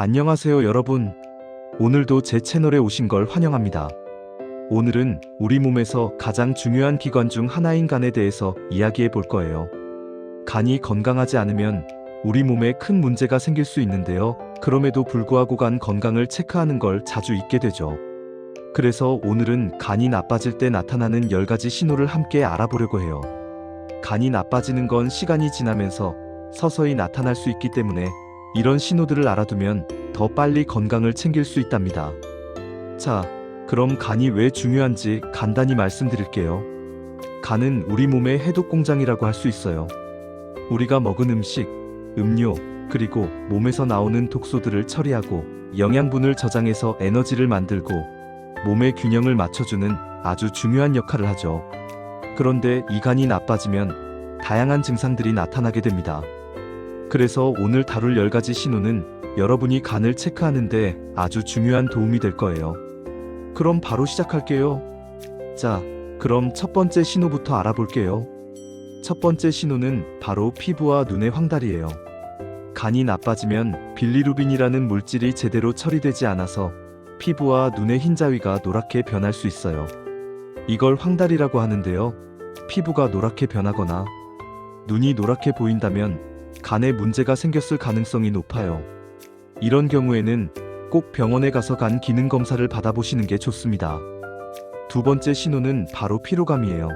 안녕하세요 여러분. 오늘도 제 채널에 오신 걸 환영합니다. 오늘은 우리 몸에서 가장 중요한 기관 중 하나인 간에 대해서 이야기해 볼 거예요. 간이 건강하지 않으면 우리 몸에 큰 문제가 생길 수 있는데요. 그럼에도 불구하고 간 건강을 체크하는 걸 자주 잊게 되죠. 그래서 오늘은 간이 나빠질 때 나타나는 10가지 신호를 함께 알아보려고 해요. 간이 나빠지는 건 시간이 지나면서 서서히 나타날 수 있기 때문에 이런 신호들을 알아두면 더 빨리 건강을 챙길 수 있답니다. 자, 그럼 간이 왜 중요한지 간단히 말씀드릴게요. 간은 우리 몸의 해독 공장이라고 할 수 있어요. 우리가 먹은 음식, 음료, 그리고 몸에서 나오는 독소들을 처리하고 영양분을 저장해서 에너지를 만들고 몸의 균형을 맞춰주는 아주 중요한 역할을 하죠. 그런데 이 간이 나빠지면 다양한 증상들이 나타나게 됩니다. 그래서 오늘 다룰 10가지 신호는 여러분이 간을 체크하는데 아주 중요한 도움이 될 거예요. 그럼 바로 시작할게요. 자, 그럼 첫 번째 신호부터 알아볼게요. 첫 번째 신호는 바로 피부와 눈의 황달이에요. 간이 나빠지면 빌리루빈이라는 물질이 제대로 처리되지 않아서 피부와 눈의 흰자위가 노랗게 변할 수 있어요. 이걸 황달이라고 하는데요. 피부가 노랗게 변하거나 눈이 노랗게 보인다면 간에 문제가 생겼을 가능성이 높아요. 이런 경우에는 꼭 병원에 가서 간 기능 검사를 받아보시는 게 좋습니다. 두 번째 신호는 바로 피로감이에요.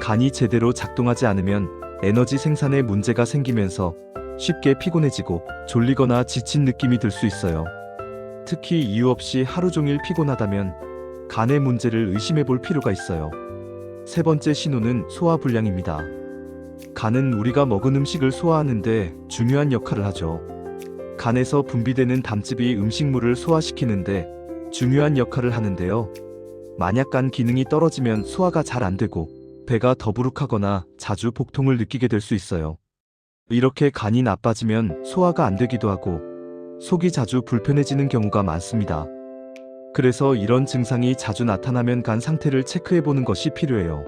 간이 제대로 작동하지 않으면 에너지 생산에 문제가 생기면서 쉽게 피곤해지고 졸리거나 지친 느낌이 들 수 있어요. 특히 이유 없이 하루 종일 피곤하다면 간의 문제를 의심해 볼 필요가 있어요. 세 번째 신호는 소화불량입니다. 간은 우리가 먹은 음식을 소화하는데 중요한 역할을 하죠. 간에서 분비되는 담즙이 음식물을 소화시키는데 중요한 역할을 하는데요. 만약 간 기능이 떨어지면 소화가 잘 안 되고 배가 더부룩하거나 자주 복통을 느끼게 될 수 있어요. 이렇게 간이 나빠지면 소화가 안 되기도 하고 속이 자주 불편해지는 경우가 많습니다. 그래서 이런 증상이 자주 나타나면 간 상태를 체크해 보는 것이 필요해요.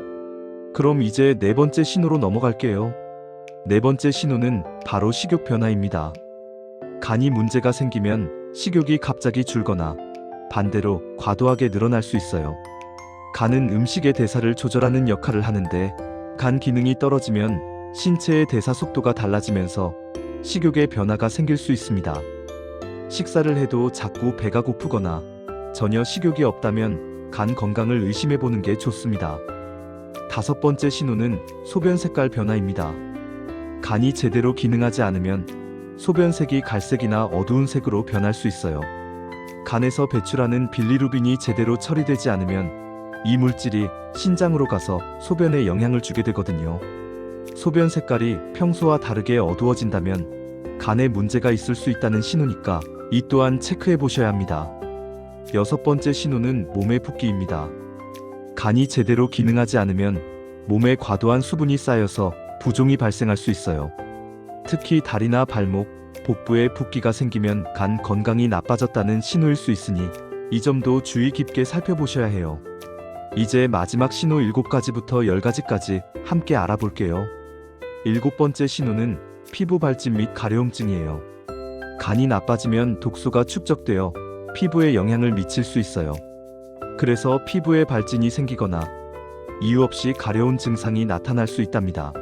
그럼 이제 네 번째 신호로 넘어갈게요. 네 번째 신호는 바로 식욕 변화입니다. 간이 문제가 생기면 식욕이 갑자기 줄거나 반대로 과도하게 늘어날 수 있어요. 간은 음식의 대사를 조절하는 역할을 하는데 간 기능이 떨어지면 신체의 대사 속도가 달라지면서 식욕의 변화가 생길 수 있습니다. 식사를 해도 자꾸 배가 고프거나 전혀 식욕이 없다면 간 건강을 의심해 보는 게 좋습니다. 다섯 번째 신호는 소변 색깔 변화입니다. 간이 제대로 기능하지 않으면 소변색이 갈색이나 어두운 색으로 변할 수 있어요. 간에서 배출하는 빌리루빈이 제대로 처리되지 않으면 이 물질이 신장으로 가서 소변에 영향을 주게 되거든요. 소변 색깔이 평소와 다르게 어두워진다면 간에 문제가 있을 수 있다는 신호니까 이 또한 체크해 보셔야 합니다. 여섯 번째 신호는 몸의 붓기입니다. 간이 제대로 기능하지 않으면 몸에 과도한 수분이 쌓여서 부종이 발생할 수 있어요. 특히 다리나 발목, 복부에 붓기가 생기면 간 건강이 나빠졌다는 신호일 수 있으니 이 점도 주의 깊게 살펴보셔야 해요. 이제 마지막 신호 7가지부터 10가지까지 함께 알아볼게요. 7번째 신호는 피부 발진 및 가려움증이에요. 간이 나빠지면 독소가 축적되어 피부에 영향을 미칠 수 있어요. 그래서 피부에 발진이 생기거나 이유 없이 가려운 증상이 나타날 수 있답니다.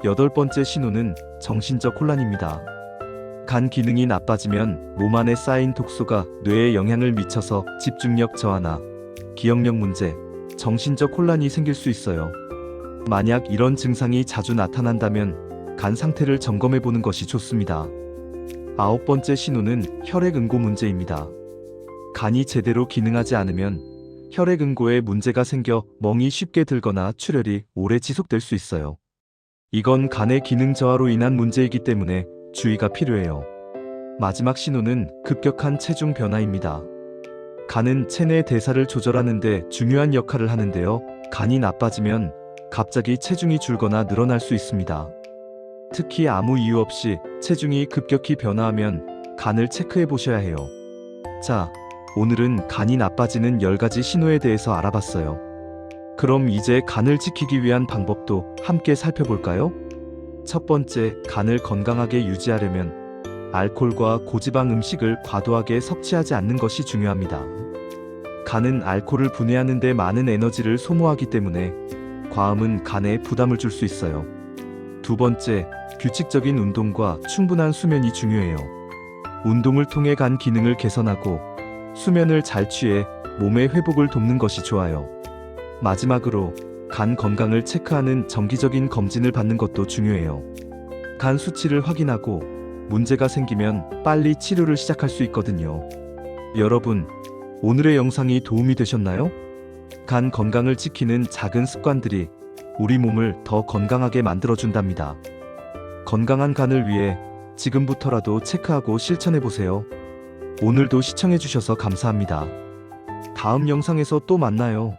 8번째 신호는 정신적 혼란입니다. 간 기능이 나빠지면 몸 안에 쌓인 독소가 뇌에 영향을 미쳐서 집중력 저하나 기억력 문제, 정신적 혼란이 생길 수 있어요. 만약 이런 증상이 자주 나타난다면 간 상태를 점검해 보는 것이 좋습니다. 9번째 신호는 혈액응고 문제입니다. 간이 제대로 기능하지 않으면 혈액응고에 문제가 생겨 멍이 쉽게 들거나 출혈이 오래 지속될 수 있어요. 이건 간의 기능 저하로 인한 문제이기 때문에 주의가 필요해요. 마지막 신호는 급격한 체중 변화입니다. 간은 체내 대사를 조절하는 데 중요한 역할을 하는데요. 간이 나빠지면 갑자기 체중이 줄거나 늘어날 수 있습니다. 특히 아무 이유 없이 체중이 급격히 변화하면 간을 체크해 보셔야 해요. 자, 오늘은 간이 나빠지는 10가지 신호에 대해서 알아봤어요. 그럼 이제 간을 지키기 위한 방법도 함께 살펴볼까요? 첫 번째, 간을 건강하게 유지하려면 알코올과 고지방 음식을 과도하게 섭취하지 않는 것이 중요합니다. 간은 알코올을 분해하는 데 많은 에너지를 소모하기 때문에 과음은 간에 부담을 줄 수 있어요. 두 번째, 규칙적인 운동과 충분한 수면이 중요해요. 운동을 통해 간 기능을 개선하고 수면을 잘 취해 몸의 회복을 돕는 것이 좋아요. 마지막으로 간 건강을 체크하는 정기적인 검진을 받는 것도 중요해요. 간 수치를 확인하고 문제가 생기면 빨리 치료를 시작할 수 있거든요. 여러분, 오늘의 영상이 도움이 되셨나요? 간 건강을 지키는 작은 습관들이 우리 몸을 더 건강하게 만들어준답니다. 건강한 간을 위해 지금부터라도 체크하고 실천해보세요. 오늘도 시청해주셔서 감사합니다. 다음 영상에서 또 만나요.